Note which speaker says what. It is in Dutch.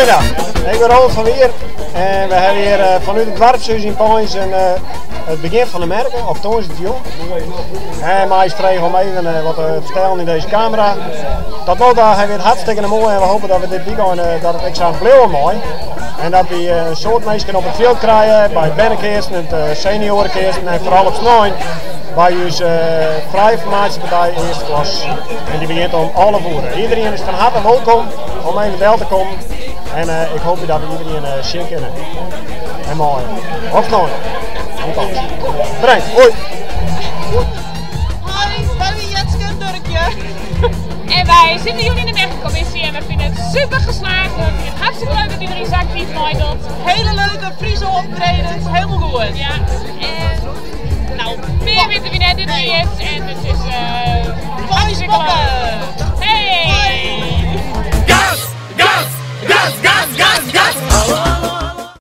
Speaker 1: Goedemiddag, ik ben Ronald van Weer en we hebben hier vanuit het dorpshuis in Pijns het begin van de merken, of toen is het jong. En mij is vregen om even wat te vertellen in deze camera. Tot nu toe hebben we het hartstikke mooi en we hopen dat we dit weekend dat het examen blijven mooi. En dat we een soort mensen op het veld krijgen bij het Bennekeersen, het seniorenkeersen en vooral op Snijn. Bij onze vrije formatiepartij eerste klas. En die begint om alle voeren. Iedereen is van harte welkom om even wel te komen. En ik hoop dat we iedereen zien kunnen. En mooi. Op Snijn. Bedankt. Hoi.
Speaker 2: Hoi, wij zijn Jetske en Durkje.
Speaker 3: En wij zitten hier in de merkencommissie en we vinden het super geslaagd. We vinden het hartstikke leuk dat iedereen zijn actief meedoet.
Speaker 2: Hele leuke Friese optredens, helemaal goed.
Speaker 3: Ja, en nou, meer weten we net in het eerst. En het is